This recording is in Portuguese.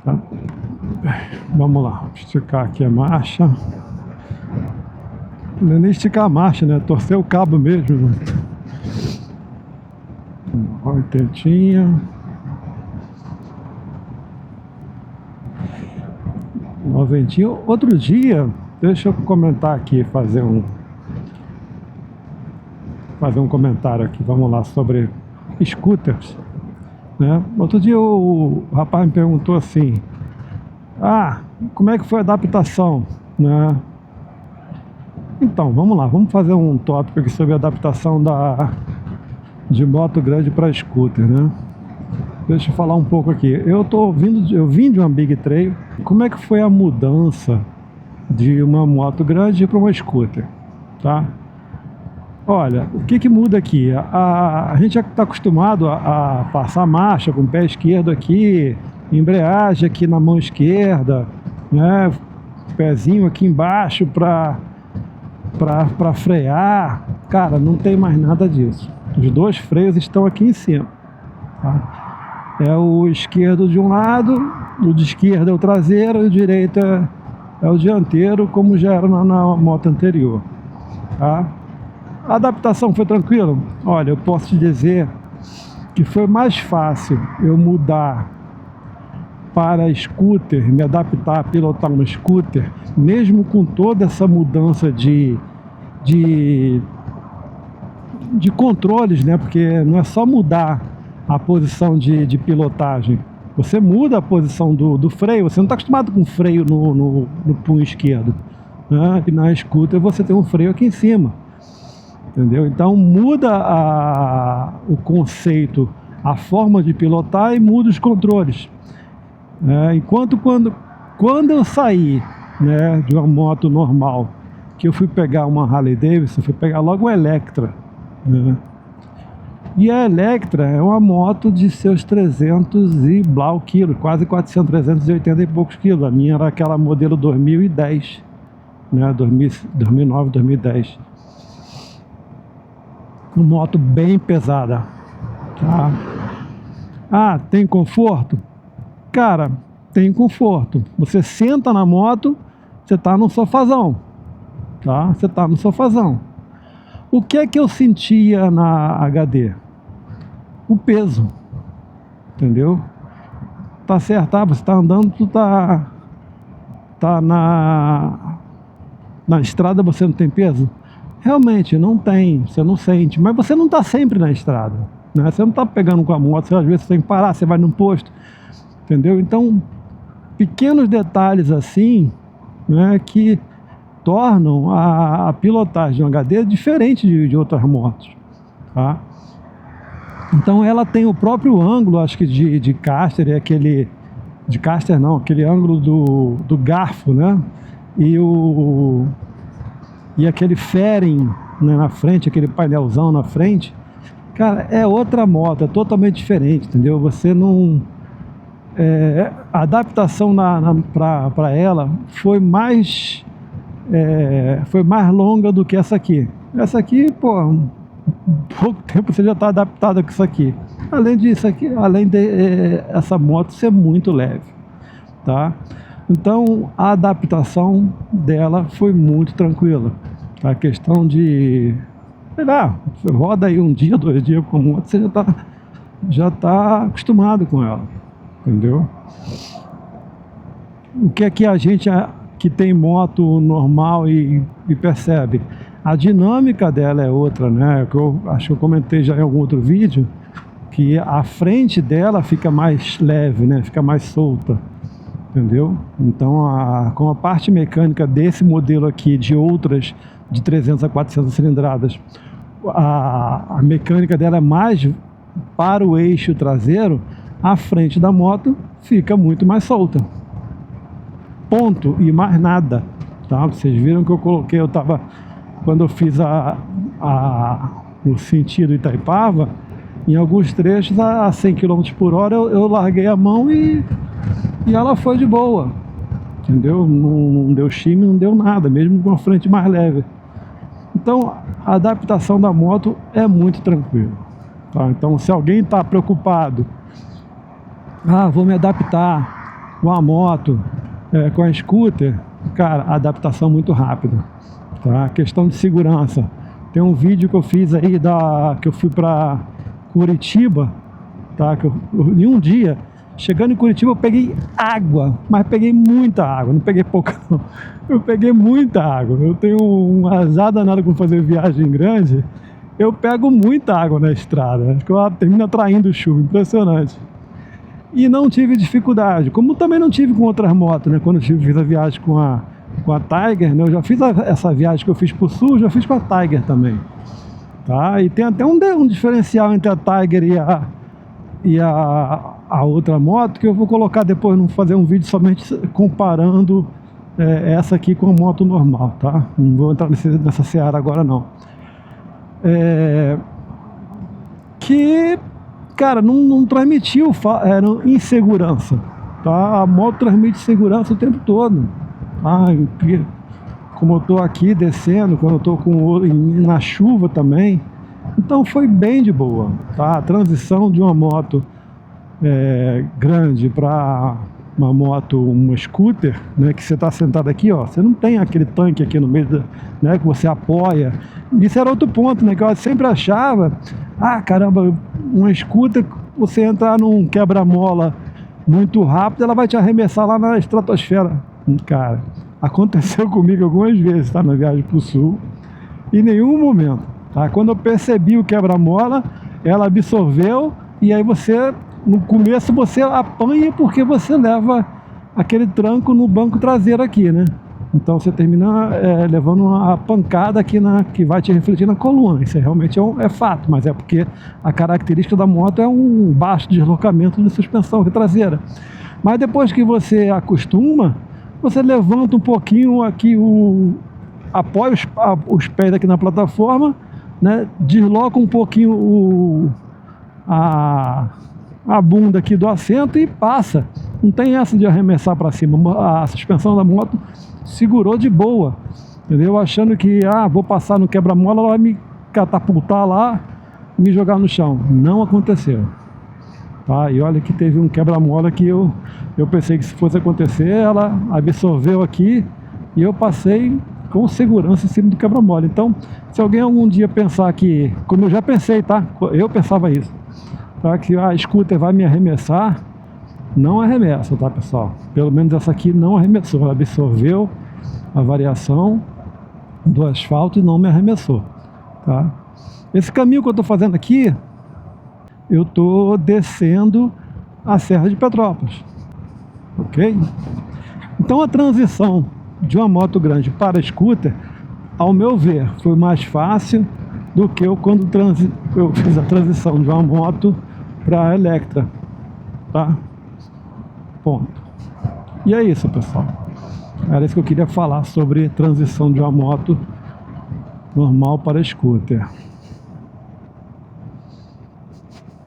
tá? Vamos lá, esticar aqui a marcha. Não é nem esticar a marcha, né? Torcer o cabo mesmo, né? 80, 90. Outro dia, deixa eu comentar aqui, fazer um comentário aqui, vamos lá, sobre scooters, né? Outro dia o rapaz me perguntou assim: como é que foi a adaptação, né? Então, vamos lá, vamos fazer um tópico aqui sobre a adaptação de moto grande para scooter, né? Deixa eu falar um pouco aqui. Eu vim de uma Big Trail. Como é que foi a mudança de uma moto grande para uma scooter, tá? Olha, o que muda aqui? A gente já está acostumado a passar marcha com o pé esquerdo aqui, embreagem aqui na mão esquerda, né? Pezinho aqui embaixo para frear. Cara, não tem mais nada disso. Os dois freios estão aqui em cima, tá? É o esquerdo de um lado, o de esquerda é o traseiro e o direito é o dianteiro, como já era na moto anterior, tá? A adaptação foi tranquila? Olha, eu posso te dizer que foi mais fácil eu mudar para scooter, me adaptar a pilotar um scooter, mesmo com toda essa mudança de controles, né? Porque não é só mudar a posição de pilotagem, você muda a posição do freio. Você não está acostumado com freio no punho esquerdo, né? E na scooter você tem um freio aqui em cima, entendeu? Então muda o conceito, a forma de pilotar, e muda os controles, enquanto quando eu saí, né, de uma moto normal, que eu fui pegar uma Harley Davidson, fui pegar logo uma Electra, né? E a Electra é uma moto de seus 300 e blau quilos, quase 400, 380 e poucos quilos. A minha era aquela modelo 2010, né, 2009, 2010. Uma moto bem pesada, tá? Tem conforto? Cara, tem conforto. Você senta na moto, você tá no sofazão, tá? Você tá no sofazão. O que é que eu sentia na HD? O peso, entendeu? Tá certo, você tá andando, tu tá na estrada, você não tem peso? Realmente não tem, você não sente, mas você não tá sempre na estrada, né? Você não tá pegando com a moto, às vezes você tem que parar, você vai num posto, entendeu? Então, pequenos detalhes assim, né, que tornam a pilotagem de um HD diferente de outras motos, tá? Então ela tem o próprio ângulo, acho que de caster, é aquele de caster não, aquele ângulo do garfo, né? E aquele fairing, né, na frente, aquele painelzão na frente. Cara, é outra moto, é totalmente diferente, entendeu? Você não... a adaptação para ela foi mais longa do que essa aqui. Essa aqui, pô, pouco tempo você já está adaptado com isso aqui. Além disso aqui, essa moto ser muito leve, tá? Então a adaptação dela foi muito tranquila. A questão de, sei lá, você roda aí um dia, 2 dias com a moto, você já tá acostumado com ela, entendeu? O que é que a gente que tem moto normal e percebe? A dinâmica dela é outra, né? Eu acho que eu comentei já em algum outro vídeo que a frente dela fica mais leve, né? Fica mais solta, entendeu? Então, com a parte mecânica desse modelo aqui, de outras de 300 a 400 cilindradas, a mecânica dela é mais para o eixo traseiro, a frente da moto fica muito mais solta. Ponto, e mais nada, tá? Vocês viram que eu coloquei, quando eu fiz no sentido Itaipava, em alguns trechos a 100 km por hora eu larguei a mão e ela foi de boa, entendeu? Não deu chime, não deu nada, mesmo com a frente mais leve. Então a adaptação da moto é muito tranquila, tá? Então se alguém está preocupado, vou me adaptar, com a moto, com a scooter, cara, adaptação muito rápida, tá? Questão de segurança. Tem um vídeo que eu fiz aí que eu fui para Curitiba, tá? Em um dia, chegando em Curitiba, eu peguei água, mas peguei muita água, não peguei pouca não. Eu peguei muita água. Eu tenho um azar danado com fazer viagem grande. Eu pego muita água na estrada. Acho que eu termino atraindo chuva, impressionante. E não tive dificuldade, como também não tive com outras motos, né? Quando eu fiz a viagem com a Tiger, né? Eu já fiz essa viagem que eu fiz pro sul, já fiz com a Tiger também, tá? E tem até um diferencial entre a Tiger e a outra moto, que eu vou colocar depois, não fazer um vídeo somente comparando essa aqui com a moto normal, tá? Não vou entrar nessa seara agora não. Que, cara, não transmitiu insegurança, tá? A moto transmite segurança o tempo todo, tá? Como eu tô aqui descendo, quando eu tô na chuva também, então foi bem de boa, tá? A transição de uma moto grande para uma scooter, né, que você está sentado aqui, ó, você não tem aquele tanque aqui no meio, né, que você apoia. Isso era outro ponto, né, que eu sempre achava, caramba, uma scooter, você entrar num quebra-mola muito rápido, ela vai te arremessar lá na estratosfera. Cara, aconteceu comigo algumas vezes, tá, na viagem pro sul, em nenhum momento, tá? Quando eu percebi o quebra-mola, ela absorveu, e aí no começo você apanha porque você leva aquele tranco no banco traseiro aqui, né? Então você termina levando uma pancada aqui que vai te refletir na coluna. Isso realmente é fato, mas é porque a característica da moto é um baixo deslocamento de suspensão traseira. Mas depois que você acostuma, você levanta um pouquinho aqui, apoia os pés aqui na plataforma, né? Desloca um pouquinho a bunda aqui do assento e passa. Não tem essa de arremessar para cima. A suspensão da moto segurou de boa, entendeu? Achando que vou passar no quebra-mola, ela vai me catapultar lá e me jogar no chão. Não aconteceu, tá? E olha que teve um quebra-mola que eu pensei que se fosse acontecer, ela absorveu aqui e eu passei com segurança em cima do quebra-mola. Então, se alguém algum dia pensar que, como eu já pensei, tá? Eu pensava isso, tá? Que a scooter vai me arremessar, não arremessa, tá, pessoal? Pelo menos essa aqui não arremessou, ela absorveu a variação do asfalto e não me arremessou, tá? Esse caminho que eu tô fazendo aqui, eu tô descendo a Serra de Petrópolis, ok? Então a transição de uma moto grande para scooter, ao meu ver, foi mais fácil do que quando eu fiz a transição de uma moto para a Electra, tá? Ponto. E é isso, pessoal. Era isso que eu queria falar sobre transição de uma moto normal para scooter.